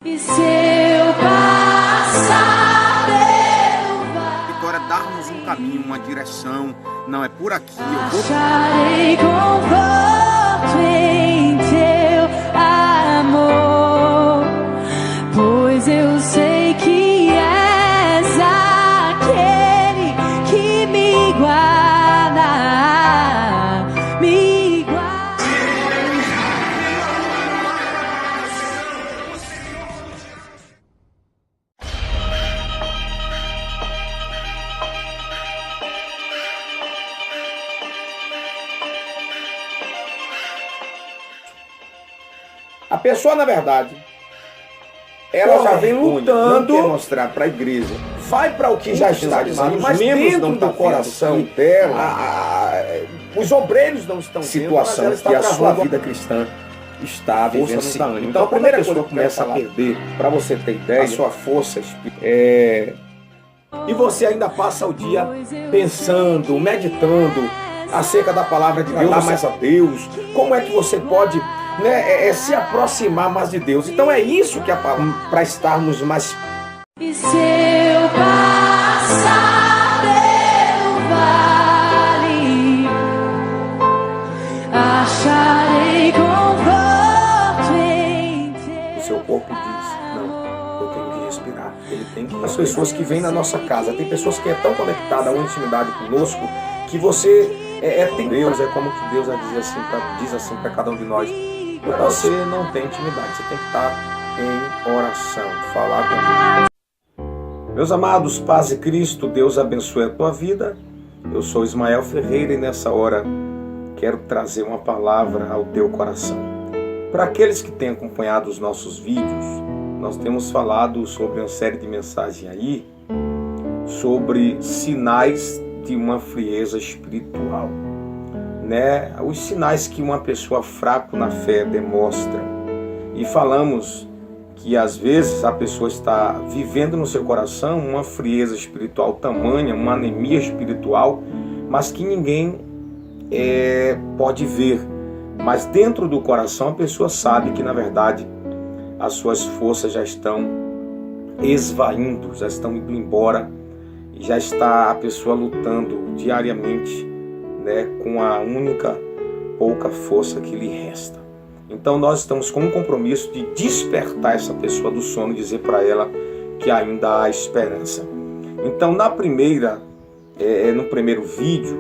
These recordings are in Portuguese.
E se eu passar pelo vale, Vitória, dar-nos um caminho, uma direção. Não é por aqui, eu vou. acharei conforto em teu amor, pois eu sei que és aquele que me guarda, me guarda. A pessoa, na verdade, ela já vem não lutando, quer mostrar para a igreja. vai para o que já está dizendo, mas dentro do coração dela, os obreiros não estão Situação vendo, mas que ela a está sua travando vida cristã está força nos dá vivenciando. ânimo. Então, a primeira quando a coisa começa a falar, perder, para você ter a ideia, sua força espiritual. e você ainda passa o dia pensando, meditando acerca da palavra de Deus, Agradar mais a Deus, como é que você pode, né, se aproximar mais de Deus. Então é isso que a palavra, para estarmos mais. E se eu passar pelo vale, acharei conforto em teu. O seu corpo diz, não, eu tenho que respirar. Ele tem que. As pessoas que vêm na nossa casa, tem pessoas que é tão conectada a uma intimidade conosco que você tem Deus, é como que Deus diz assim para cada um de nós. Você não tem intimidade, você tem que estar em oração, falar com Deus. Meus amados, paz de Cristo, Deus abençoe a tua vida. Eu sou Ismael Ferreira e nessa hora quero trazer uma palavra ao teu coração. Para aqueles que têm acompanhado os nossos vídeos, nós temos falado sobre uma série de mensagens aí, sobre sinais de uma frieza espiritual, né? Os sinais que uma pessoa fraca na fé demonstra. E falamos que às vezes a pessoa está vivendo no seu coração uma frieza espiritual tamanha, uma anemia espiritual, mas que ninguém pode ver. Mas dentro do coração a pessoa sabe que na verdade as suas forças já estão esvaindo, já estão indo embora, e já está a pessoa lutando diariamente, né, com a única pouca força que lhe resta. Então nós estamos com um compromisso de despertar essa pessoa do sono e dizer para ela que ainda há esperança. Então no primeiro vídeo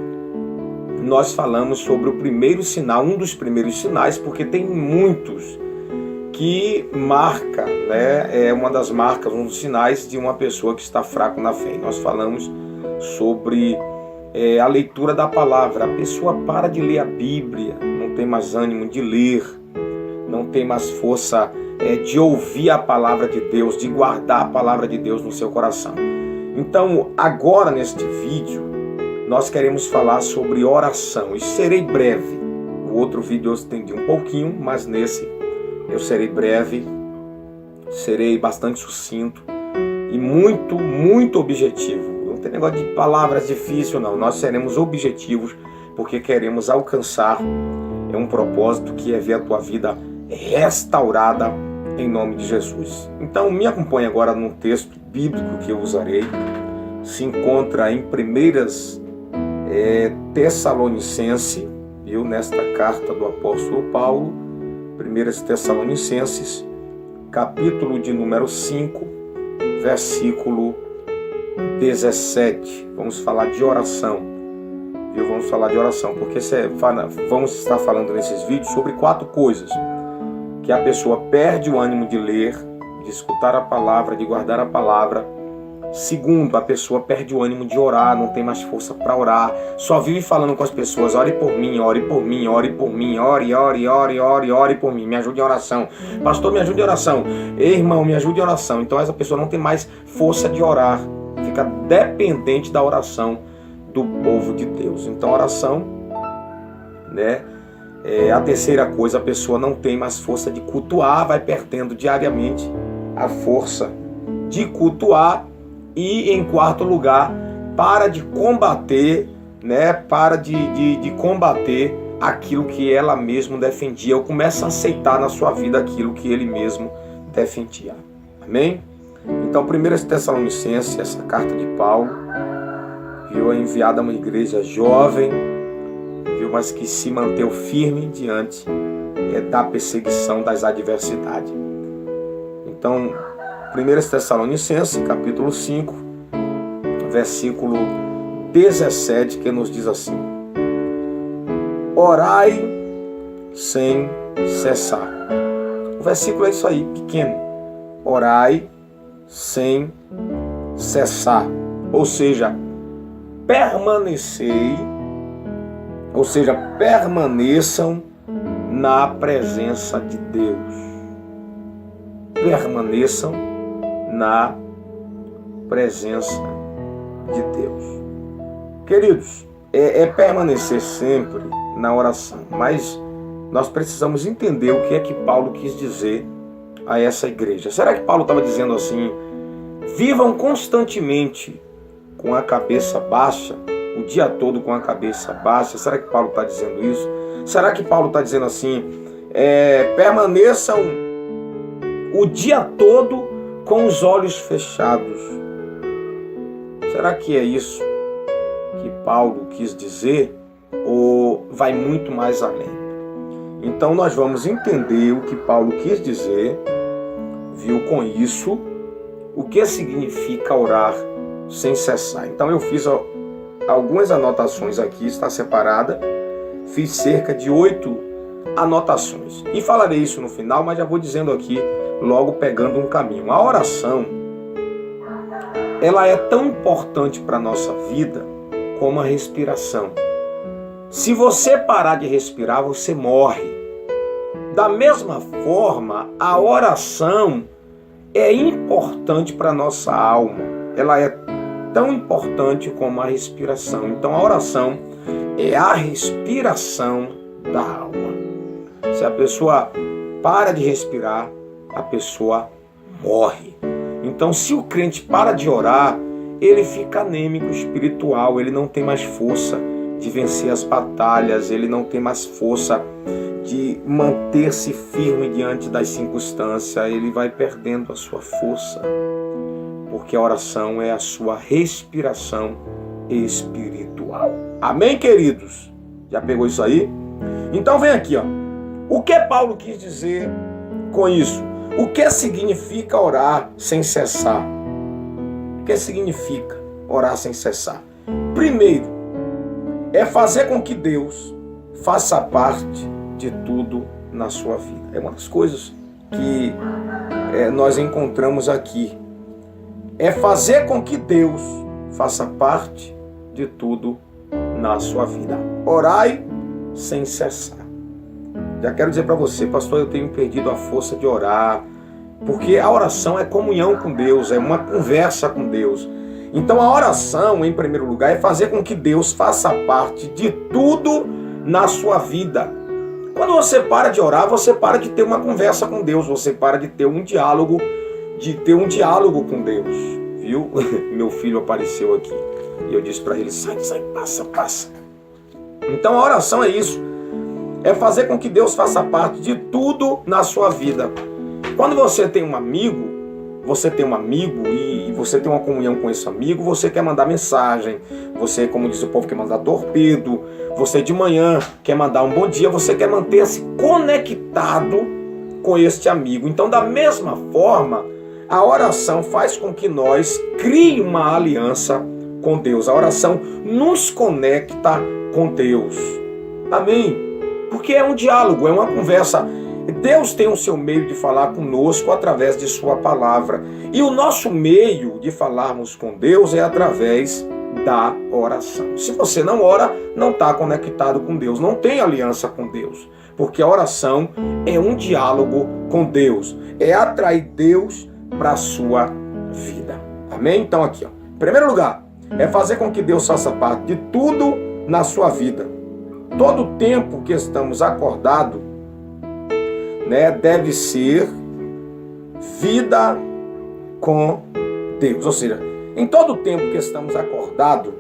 nós falamos sobre o primeiro sinal, um dos primeiros sinais, porque tem muitos que marca, né, é uma das marcas, um dos sinais de uma pessoa que está fraca na fé. Nós falamos sobre a leitura da palavra. A pessoa para de ler a Bíblia, não tem mais ânimo de ler, não tem mais força de ouvir a palavra de Deus, de guardar a palavra de Deus no seu coração. Então, agora neste vídeo, nós queremos falar sobre oração, e serei breve. O outro vídeo eu estendi um pouquinho, mas nesse eu serei breve, serei bastante sucinto e muito objetivo. Não tem negócio de palavras difíceis, não. Nós seremos objetivos porque queremos alcançar um propósito que é ver a tua vida restaurada em nome de Jesus. Então me acompanhe agora no texto bíblico que eu usarei. Se encontra em 1 Tessalonicenses, viu? Nesta carta do apóstolo Paulo, 1 Tessalonicenses, capítulo de número 5, versículo 17. Vamos falar de oração, viu? Vamos falar de oração, porque vamos estar falando nesses vídeos sobre 4 coisas que a pessoa perde o ânimo de ler, de escutar a palavra, de guardar a palavra. Segundo, a pessoa perde o ânimo de orar, não tem mais força para orar, só vive falando com as pessoas: ore por mim, ore por mim, ore por mim, ore por mim, me ajude em oração. Pastor, me ajude em oração. Ei, irmão, me ajude em oração. Então essa pessoa não tem mais força de orar, fica dependente da oração do povo de Deus. Então oração, né? A terceira coisa, a pessoa não tem mais força de cultuar, vai perdendo diariamente a força de cultuar. E em quarto lugar, para de combater, né? Para de combater aquilo que ela mesma defendia, ou começa a aceitar na sua vida aquilo que ele mesmo defendia. Amém? Então, 1 Tessalonicenses, essa carta de Paulo, viu, é enviada a uma igreja jovem, viu, mas que se manteve firme diante da perseguição, das adversidades. Então, 1 Tessalonicenses, capítulo 5, versículo 17, que nos diz assim: orai sem cessar. O versículo é isso aí, pequeno. Orai sem cessar. Ou seja, permaneçam na presença de Deus. Permaneçam na presença de Deus. Queridos, é permanecer sempre na oração, mas nós precisamos entender o que é que Paulo quis dizer a essa igreja. Será que Paulo estava dizendo assim: vivam constantemente com a cabeça baixa, o dia todo com a cabeça baixa? Será que Paulo está dizendo isso? Será que Paulo está dizendo assim: permaneçam o dia todo com os olhos fechados? Será que é isso que Paulo quis dizer? Ou vai muito mais além? Então nós vamos entender o que Paulo quis dizer, viu, com isso, o que significa orar sem cessar. Então eu fiz algumas anotações aqui, está separada, fiz cerca de 8 anotações. E falarei isso no final, mas já vou dizendo aqui, logo pegando um caminho. A oração, ela é tão importante para a nossa vida como a respiração. Se você parar de respirar, você morre. Da mesma forma, a oração é importante para a nossa alma. Ela é tão importante como a respiração. Então a oração é a respiração da alma. Se a pessoa para de respirar, a pessoa morre. Então se o crente para de orar, ele fica anêmico espiritual, ele não tem mais força de vencer as batalhas, ele não tem mais força de manter-se firme diante das circunstâncias, ele vai perdendo a sua força, porque a oração é a sua respiração espiritual. Amém, queridos? Já pegou isso aí? Então vem aqui, ó. O que Paulo quis dizer com isso? O que significa orar sem cessar? O que significa orar sem cessar? Primeiro, é fazer com que Deus faça parte de tudo na sua vida. É uma das coisas que nós encontramos aqui. É fazer com que Deus faça parte de tudo na sua vida. Orai sem cessar. Já quero dizer para você, pastor, eu tenho perdido a força de orar, porque a oração é comunhão com Deus, é uma conversa com Deus. Então a oração, em primeiro lugar, é fazer com que Deus faça parte de tudo na sua vida. Quando você para de orar, você para de ter uma conversa com Deus, você para de ter um diálogo, com Deus, viu? Meu filho apareceu aqui e eu disse para ele: sai, passa. Então a oração é isso, é fazer com que Deus faça parte de tudo na sua vida. Quando você tem um amigo, e você tem uma comunhão com esse amigo, você quer mandar mensagem, você, como diz o povo, quer mandar torpedo, você de manhã quer mandar um bom dia, você quer manter-se conectado com este amigo. Então, da mesma forma, a oração faz com que nós crie uma aliança com Deus. A oração nos conecta com Deus. Amém? Porque é um diálogo, é uma conversa. Deus tem o seu meio de falar conosco através de sua palavra. E o nosso meio de falarmos com Deus é através da oração. Se você não ora, não está conectado com Deus, não tem aliança com Deus. Porque a oração é um diálogo com Deus, é atrair Deus para a sua vida. Amém? Então aqui, ó. Em primeiro lugar, é fazer com que Deus faça parte de tudo na sua vida. Todo o tempo que estamos acordados, deve ser vida com Deus. Ou seja, em todo o tempo que estamos acordados,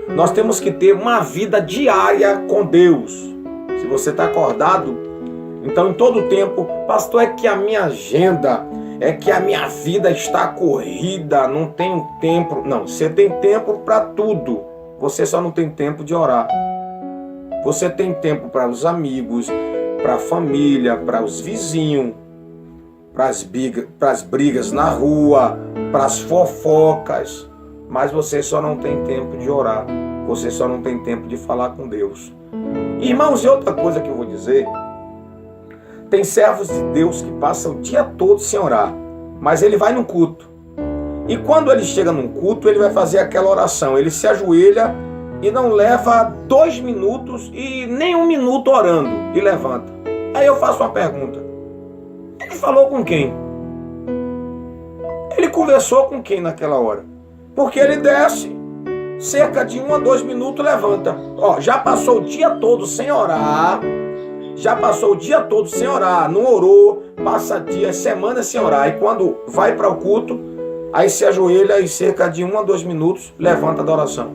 nós temos que ter uma vida diária com Deus. Se você está acordado, então em todo o tempo, pastor, é que a minha agenda é que a minha vida está corrida, não tenho tempo. Não, você tem tempo para tudo. Você só não tem tempo de orar. Você tem tempo para os amigos, para a família, para os vizinhos, para as brigas na rua, para as fofocas. Mas você só não tem tempo de orar. Você só não tem tempo de falar com Deus. Irmãos, e outra coisa que eu vou dizer, tem servos de Deus que passam o dia todo sem orar, mas ele vai num culto. E quando ele chega num culto, ele vai fazer aquela oração. Ele se ajoelha e não leva 2 minutos e nem 1 minuto orando e levanta. Aí eu faço uma pergunta. Ele falou com quem? Ele conversou com quem naquela hora? Porque ele desce, cerca de 1 a 2 minutos, levanta. Ó, já passou o dia todo sem orar. Já passou o dia todo sem orar, não orou, passa dias, semanas sem orar. E quando vai para o culto, aí se ajoelha e cerca de 1 a 2 minutos, levanta da oração.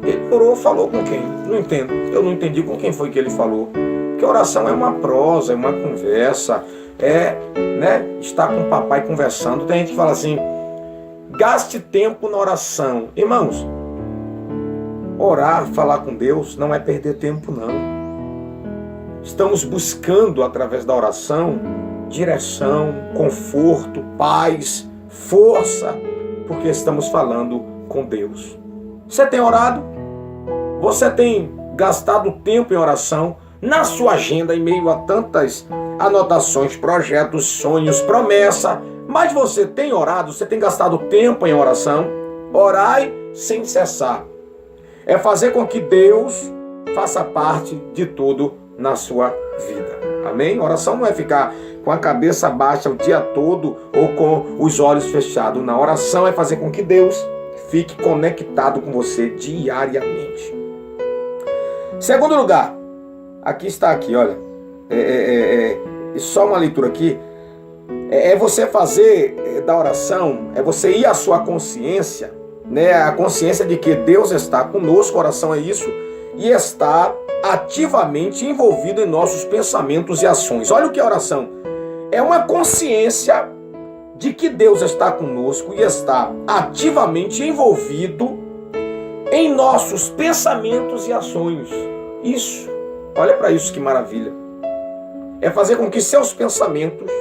Ele orou, falou com quem? Não entendo. Eu não entendi com quem foi que ele falou. Porque oração é uma prosa, é uma conversa, estar com o papai conversando. Tem gente que fala assim, gaste tempo na oração. Irmãos, orar, falar com Deus não é perder tempo, não. Estamos buscando, através da oração, direção, conforto, paz, força, porque estamos falando com Deus. Você tem orado? Você tem gastado tempo em oração na sua agenda, em meio a tantas anotações, projetos, sonhos, promessa, mas você tem orado? Você tem gastado tempo em oração? Orai sem cessar. É fazer com que Deus faça parte de tudo na sua vida. Amém? Oração não é ficar com a cabeça baixa o dia todo ou com os olhos fechados. Na oração é fazer com que Deus fique conectado com você diariamente. Segundo lugar, olha, só uma leitura aqui. É você fazer da oração, é você ir à sua consciência, né? A consciência de que Deus está conosco, oração é isso, e está ativamente envolvido em nossos pensamentos e ações. Olha o que é oração. É uma consciência de que Deus está conosco e está ativamente envolvido em nossos pensamentos e ações. Isso. Olha para isso, que maravilha. É fazer com que seus pensamentos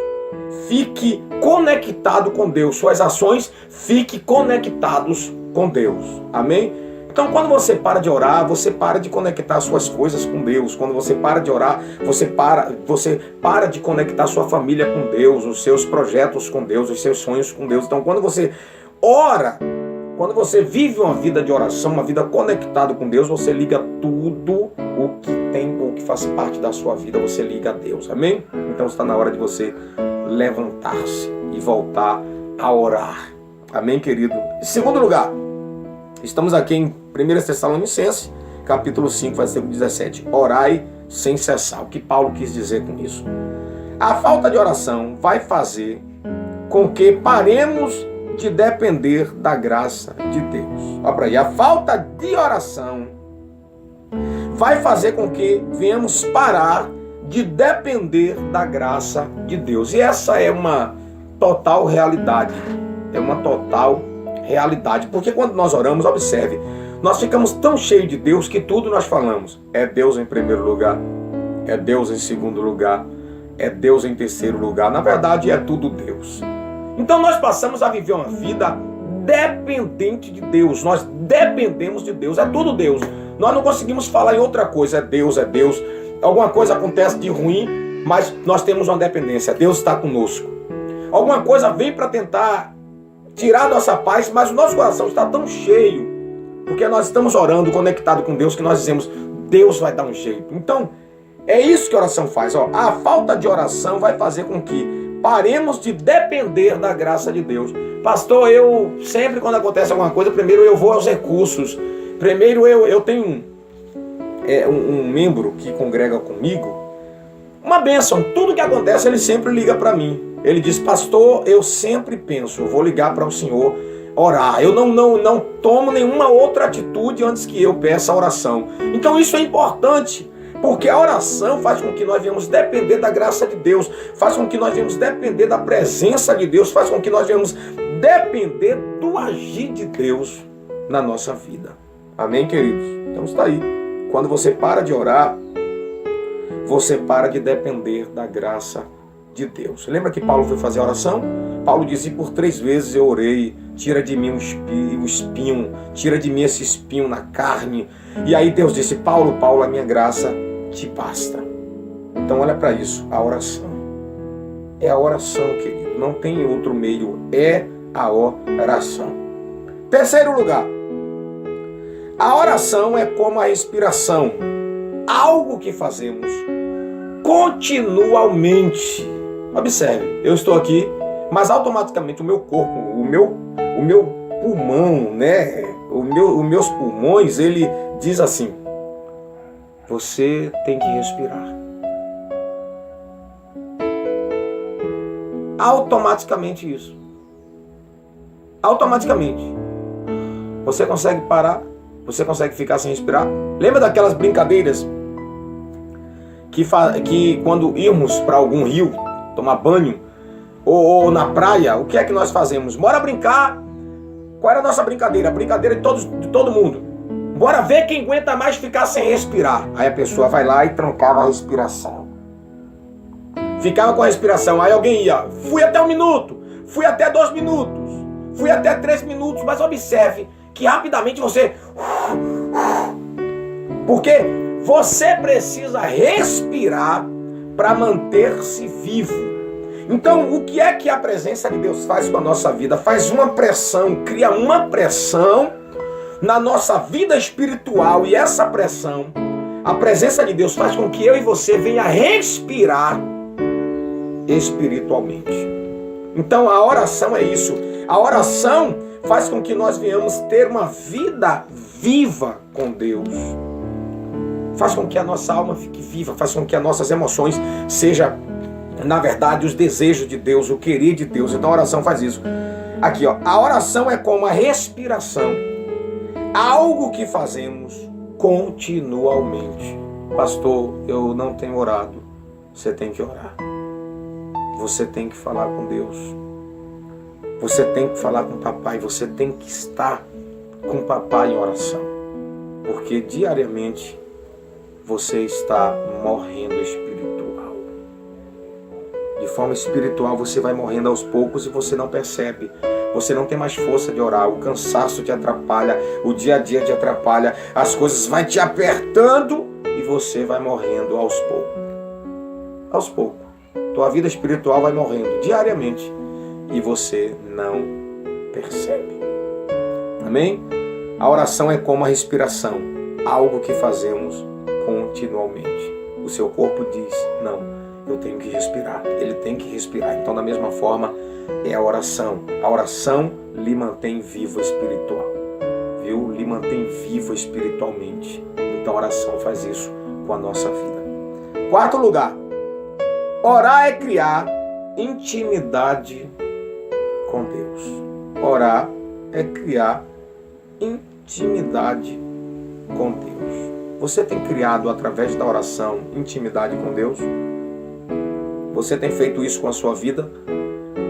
fiquem conectados com Deus, suas ações fiquem conectados com Deus. Amém? Então, quando você para de orar, você para de conectar suas coisas com Deus. Quando você para de orar, você para de conectar sua família com Deus, os seus projetos com Deus, os seus sonhos com Deus. Então, quando você ora, quando você vive uma vida de oração, uma vida conectada com Deus, você liga tudo o que tem ou que faz parte da sua vida, você liga a Deus. Amém? Então, está na hora de você levantar-se e voltar a orar. Amém, querido? Em segundo lugar, estamos aqui em 1 Tessalonicenses, capítulo 5, versículo 17. Orai sem cessar. O que Paulo quis dizer com isso? A falta de oração vai fazer com que paremos de depender da graça de Deus. Olha para aí. A falta de oração vai fazer com que venhamos parar de depender da graça de Deus. E essa é uma total realidade. É uma total realidade. Porque quando nós oramos, observe, nós ficamos tão cheios de Deus que tudo nós falamos. É Deus em primeiro lugar, é Deus em segundo lugar, é Deus em terceiro lugar. Na verdade, é tudo Deus. Então nós passamos a viver uma vida dependente de Deus. Nós dependemos de Deus, é tudo Deus. Nós não conseguimos falar em outra coisa, é Deus, é Deus. Alguma coisa acontece de ruim, mas nós temos uma dependência, Deus está conosco. Alguma coisa vem para tentar tirar nossa paz, mas o nosso coração está tão cheio, porque nós estamos orando, conectado com Deus, que nós dizemos, Deus vai dar um jeito. Então, é isso que a oração faz. A falta de oração vai fazer com que paremos de depender da graça de Deus. Pastor, eu sempre quando acontece alguma coisa, primeiro eu vou aos recursos. Primeiro eu tenho um membro que congrega comigo, uma bênção. Tudo que acontece, ele sempre liga para mim. Ele diz, pastor, eu sempre penso, eu vou ligar para o senhor orar. Eu não tomo nenhuma outra atitude antes que eu peça a oração. Então isso é importante, Porque a oração faz com que nós venhamos depender da graça de Deus, faz com que nós venhamos depender da presença de Deus, faz com que nós venhamos depender do agir de Deus na nossa vida. Amém, queridos? Então está aí. Quando você para de orar, você para de depender da graça de Deus. Lembra que Paulo foi fazer a oração? Paulo disse: por 3 vezes eu orei, tira de mim o espinho, tira de mim esse espinho na carne. E aí Deus disse: Paulo, a minha graça te basta. Então olha para isso, a oração. É a oração, querido, não tem outro meio, é a oração. Terceiro lugar, a oração é como a respiração, algo que fazemos continuamente. Observe, eu estou aqui, mas automaticamente o meu corpo, o meu pulmão, né? Os meus pulmões, ele diz assim: você tem que respirar. Automaticamente isso. Automaticamente. Você consegue parar? Você consegue ficar sem respirar? Lembra daquelas brincadeiras que quando íamos para algum rio tomar banho ou na praia, o que é que nós fazemos? Bora brincar. Qual era a nossa brincadeira? A brincadeira de todo mundo. Bora ver quem aguenta mais ficar sem respirar. Aí a pessoa vai lá e trancava a respiração. Ficava com a respiração. Aí alguém ia: fui até 1 minuto, fui até 2 minutos, fui até 3 minutos. Mas observe que rapidamente você... Porque você precisa respirar para manter-se vivo. Então, o que é que a presença de Deus faz com a nossa vida? Faz uma pressão, cria uma pressão na nossa vida espiritual. E essa pressão, a presença de Deus faz com que eu e você venha respirar espiritualmente. Então, a oração é isso. A oração faz com que nós venhamos ter uma vida viva com Deus. Faz com que a nossa alma fique viva, faz com que as nossas emoções sejam, na verdade, os desejos de Deus, o querer de Deus. Então a oração faz isso. Aqui, ó, a oração é como a respiração, algo que fazemos continuamente. Pastor, eu não tenho orado. Você tem que orar. Você tem que falar com Deus. Você tem que falar com o papai. Você tem que estar com o papai em oração. Porque diariamente você está morrendo espiritual. De forma espiritual você vai morrendo aos poucos e você não percebe. Você não tem mais força de orar, o cansaço te atrapalha, o dia a dia te atrapalha, as coisas vão te apertando e você vai morrendo aos poucos. Aos poucos. Tua vida espiritual vai morrendo diariamente e você não percebe. Amém? A oração é como a respiração, algo que fazemos continuamente. O seu corpo diz: não, eu tenho que respirar. Ele tem que respirar. Então, da mesma forma, é a oração. A oração lhe mantém vivo espiritual. Viu? Lhe mantém vivo espiritualmente. Então, a oração faz isso com a nossa vida. Quarto lugar, orar é criar intimidade com Deus. Orar é criar intimidade com Deus. Você tem criado através da oração intimidade com Deus? Você tem feito isso com a sua vida?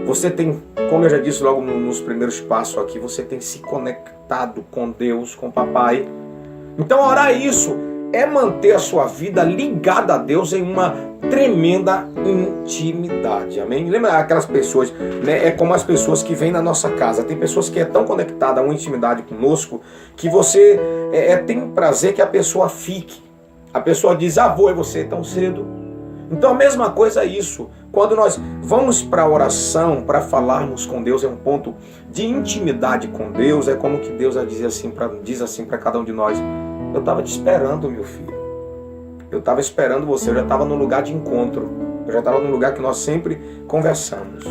Você tem, como eu já disse logo nos primeiros passos aqui, você tem se conectado com Deus, com o papai? Então orar isso é manter a sua vida ligada a Deus em uma tremenda intimidade. Amém? Lembra aquelas pessoas, né? É como as pessoas que vêm na nossa casa. Tem pessoas que é tão conectada a uma intimidade conosco que você tem prazer que a pessoa fique. A pessoa diz: ah, vou, é você tão cedo. Então a mesma coisa é isso. Quando nós vamos para a oração, para falarmos com Deus, é um ponto de intimidade com Deus. É como que Deus diz assim para cada um de nós: eu estava te esperando, meu filho. Eu estava esperando você. Eu já estava no lugar de encontro. Eu já estava no lugar que nós sempre conversamos.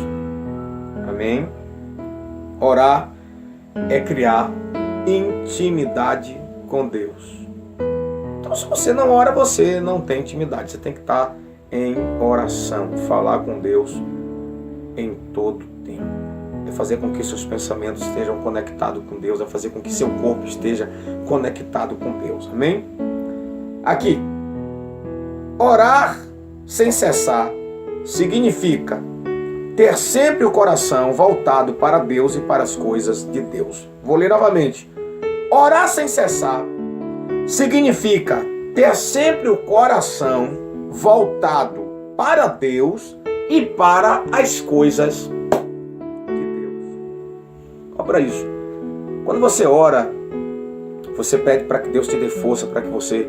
Amém? Orar é criar intimidade com Deus. Então, se você não ora, você não tem intimidade. Você tem que estar em oração, falar com Deus em todo tempo. É fazer com que seus pensamentos estejam conectados com Deus, é fazer com que seu corpo esteja conectado com Deus. Amém? Aqui, Orar sem cessar significa ter sempre o coração voltado para Deus e para as coisas de Deus. Vou ler novamente. Orar sem cessar significa ter sempre o coração voltado para Deus e para as coisas de Deus. Olha para isso. Quando você ora, você pede para que Deus te dê força, para que você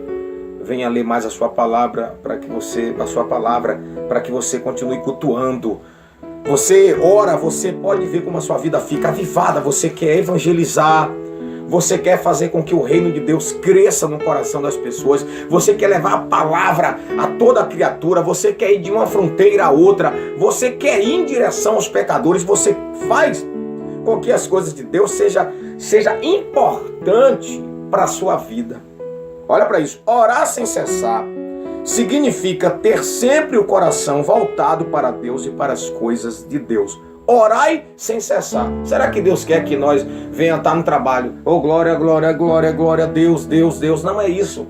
venha ler mais a sua palavra, para que você continue cultuando. Você ora, você pode ver como a sua vida fica avivada, você quer evangelizar, você quer fazer com que o reino de Deus cresça no coração das pessoas, você quer levar a palavra a toda a criatura, você quer ir de uma fronteira a outra, você quer ir em direção aos pecadores, você faz com que as coisas de Deus seja importante para a sua vida. Olha para isso. Orar sem cessar significa ter sempre o coração voltado para Deus e para as coisas de Deus. Orai sem cessar. Será que Deus quer que nós venha estar no trabalho? Oh, glória, glória, glória, glória, Deus, Deus, Deus. Não é isso.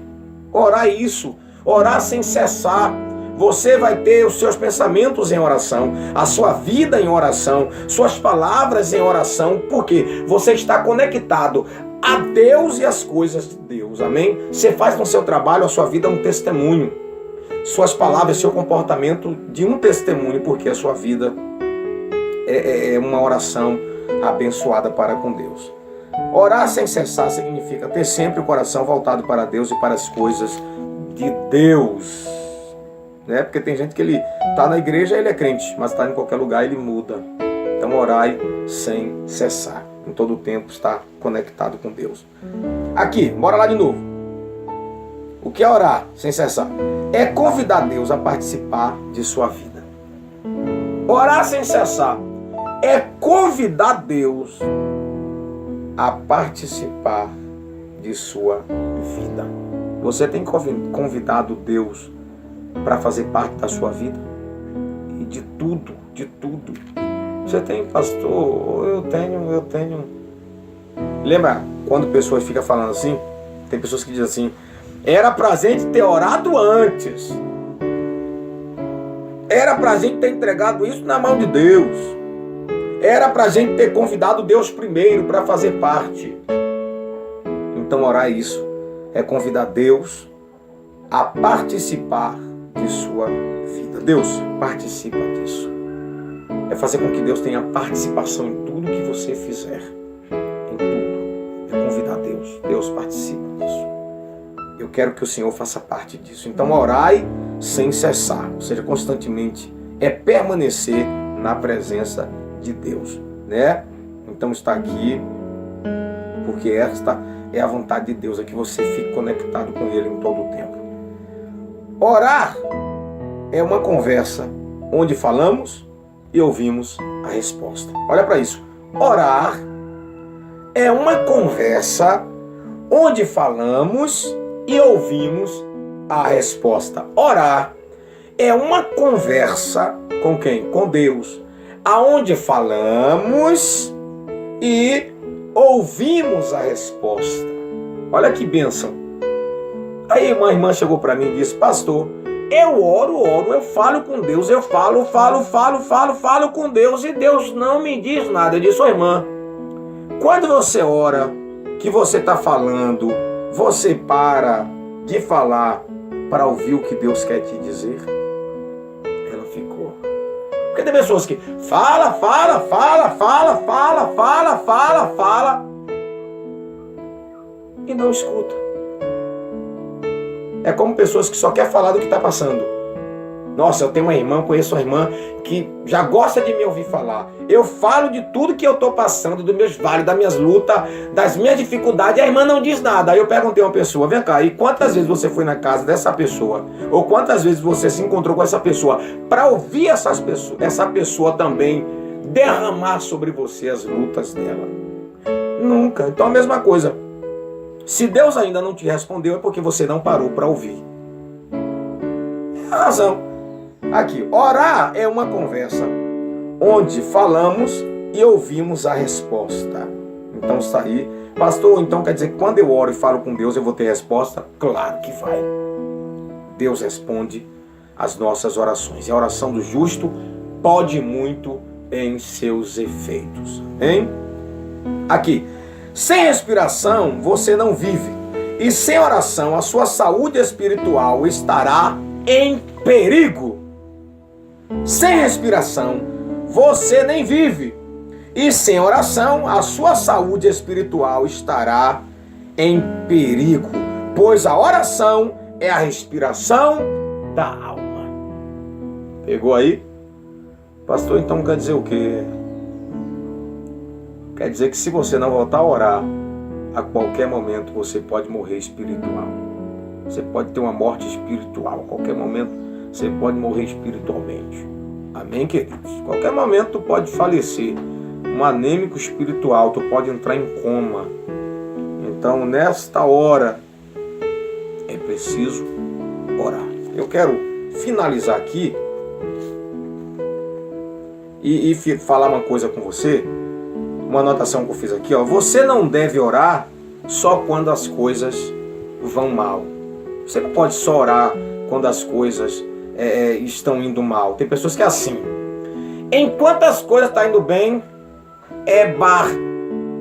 Orar é isso. Orar sem cessar. Você vai ter os seus pensamentos em oração, a sua vida em oração, suas palavras em oração, porque você está conectado a Deus e as coisas de Deus. Amém? Você faz no seu trabalho, a sua vida um testemunho. Suas palavras, seu comportamento de um testemunho, porque a sua vida é uma oração abençoada para com Deus. Orar sem cessar significa ter sempre o coração voltado para Deus e para as coisas de Deus. Né? Porque tem gente que ele está na igreja, ele é crente, mas está em qualquer lugar, ele muda. Então orai sem cessar. Em todo o tempo está conectado com Deus. Aqui, bora lá de novo. O que é orar sem cessar? É convidar Deus a participar de sua vida. Orar sem cessar é convidar Deus a participar de sua vida. Você tem convidado Deus para fazer parte da sua vida? E de tudo, de tudo. Você tem, pastor, eu tenho. Lembra quando pessoas ficam falando assim? Tem pessoas que dizem assim, era pra gente ter orado antes. Era pra gente ter entregado isso na mão de Deus. Era pra gente ter convidado Deus primeiro para fazer parte. Então orar é isso. É convidar Deus a participar de sua vida. Deus, participa disso. É fazer com que Deus tenha participação em tudo que você fizer. Em tudo. É convidar Deus. Deus, participa disso. Eu quero que o Senhor faça parte disso. Então orai sem cessar. Ou seja, constantemente. É permanecer na presença de Deus. Né? Então está aqui. Porque esta é a vontade de Deus. É que você fique conectado com Ele em todo o tempo. Orar é uma conversa onde falamos e ouvimos a resposta. Olha para isso. Orar é uma conversa onde falamos e ouvimos a resposta. Orar é uma conversa com quem? Com Deus. Aonde falamos e ouvimos a resposta. Olha que bênção. Aí uma irmã chegou para mim e disse, pastor, eu oro, eu falo com Deus, eu falo com Deus e Deus não me diz nada. Eu disse, irmã, quando você ora, que você está falando, você para de falar para ouvir o que Deus quer te dizer? Ela ficou. Porque tem pessoas que fala e não escuta. É como pessoas que só querem falar do que está passando. Nossa, eu tenho uma irmã, conheço uma irmã que já gosta de me ouvir falar. Eu falo de tudo que eu estou passando, dos meus vales, das minhas lutas, das minhas dificuldades, e a irmã não diz nada. Aí eu perguntei a uma pessoa, vem cá, e quantas vezes você foi na casa dessa pessoa? Ou quantas vezes você se encontrou com essa pessoa? Para ouvir essa pessoa também derramar sobre você as lutas dela. Nunca. Então a mesma coisa. Se Deus ainda não te respondeu, é porque você não parou para ouvir. É a razão. Aqui, orar é uma conversa onde falamos e ouvimos a resposta. Então está aí. Pastor, então quer dizer que quando eu oro e falo com Deus eu vou ter resposta? Claro que vai. Deus responde às nossas orações. E a oração do justo pode muito em seus efeitos. Hein? Aqui, sem respiração você não vive. E sem oração a sua saúde espiritual estará em perigo. Sem respiração você nem vive. E sem oração a sua saúde espiritual estará em perigo. Pois a oração é a respiração da alma. Pegou aí? Pastor, então quer dizer o quê? Quer dizer que se você não voltar a orar, a qualquer momento você pode morrer espiritual. Você pode ter uma morte espiritual. A qualquer momento você pode morrer espiritualmente. Amém, queridos? A qualquer momento tu pode falecer. Um anêmico espiritual, tu pode entrar em coma. Então, nesta hora, é preciso orar. Eu quero finalizar aqui e falar uma coisa com você. Uma anotação que eu fiz aqui, ó. Você não deve orar só quando as coisas vão mal. Você não pode só orar quando as coisas estão indo mal. Tem pessoas que é assim. Enquanto as coisas estão indo bem, é bar,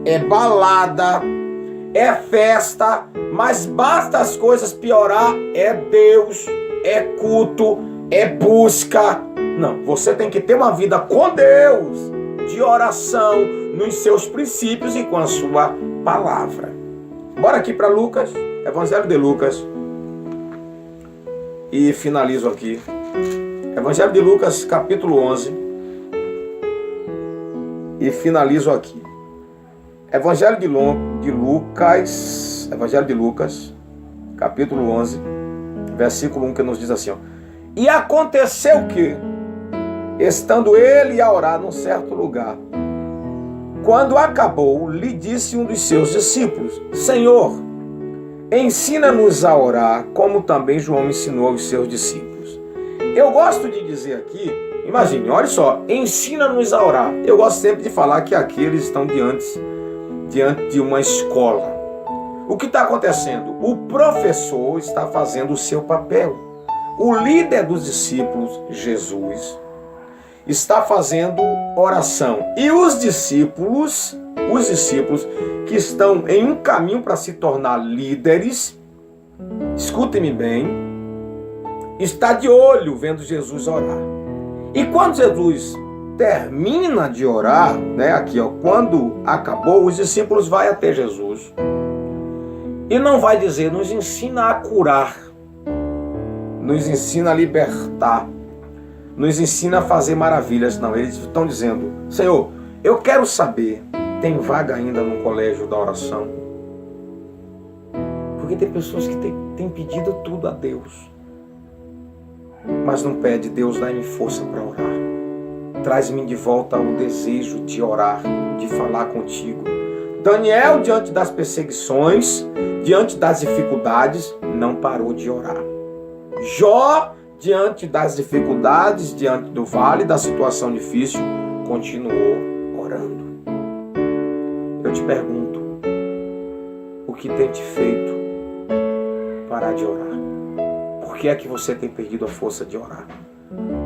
é balada, é festa, mas basta as coisas piorar, é Deus, é culto, é busca. Não, você tem que ter uma vida com Deus, de oração, nos seus princípios e com a sua palavra. Bora aqui para Lucas, Evangelho de Lucas. E finalizo aqui. Evangelho de Lucas, capítulo 11. E finalizo aqui. Evangelho de Lucas, capítulo 11, versículo 1, que nos diz assim, ó. E aconteceu que, estando ele a orar num certo lugar, quando acabou, lhe disse um dos seus discípulos, Senhor, ensina-nos a orar, como também João ensinou aos seus discípulos. Eu gosto de dizer aqui, imagine, olha só, ensina-nos a orar. Eu gosto sempre de falar que aqui eles estão diante de uma escola. O que está acontecendo? O professor está fazendo o seu papel. O líder dos discípulos, Jesus, está fazendo oração. E os discípulos que estão em um caminho para se tornar líderes, escutem-me bem, está de olho vendo Jesus orar. E quando Jesus termina de orar, né, aqui, ó, quando acabou, os discípulos vão até Jesus e não vai dizer, nos ensina a curar, nos ensina a libertar, nos ensina a fazer maravilhas. Não, eles estão dizendo, Senhor, eu quero saber, tem vaga ainda no colégio da oração? Porque tem pessoas que têm pedido tudo a Deus, mas não pede, Deus, dá-me força para orar. Traz-me de volta o desejo de orar, de falar contigo. Daniel, diante das perseguições, diante das dificuldades, não parou de orar. Jó, diante das dificuldades, diante do vale, da situação difícil, continuou orando. Eu te pergunto, o que tem te feito parar de orar? Por que é que você tem perdido a força de orar?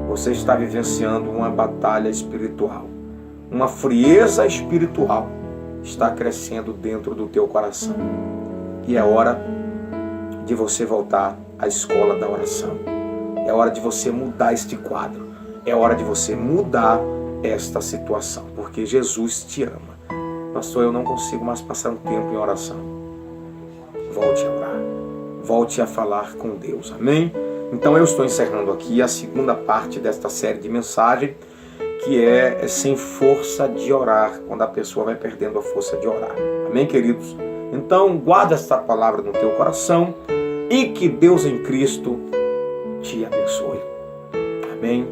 Você está vivenciando uma batalha espiritual. Uma frieza espiritual está crescendo dentro do teu coração. E é hora de você voltar à escola da oração. É hora de você mudar este quadro. É hora de você mudar esta situação. Porque Jesus te ama. Pastor, eu não consigo mais passar um tempo em oração. Volte a orar. Volte a falar com Deus. Amém? Então eu estou encerrando aqui a segunda parte desta série de mensagem, que é sem força de orar, quando a pessoa vai perdendo a força de orar. Amém, queridos? Então guarda esta palavra no teu coração e que Deus em Cristo te abençoe. Amém?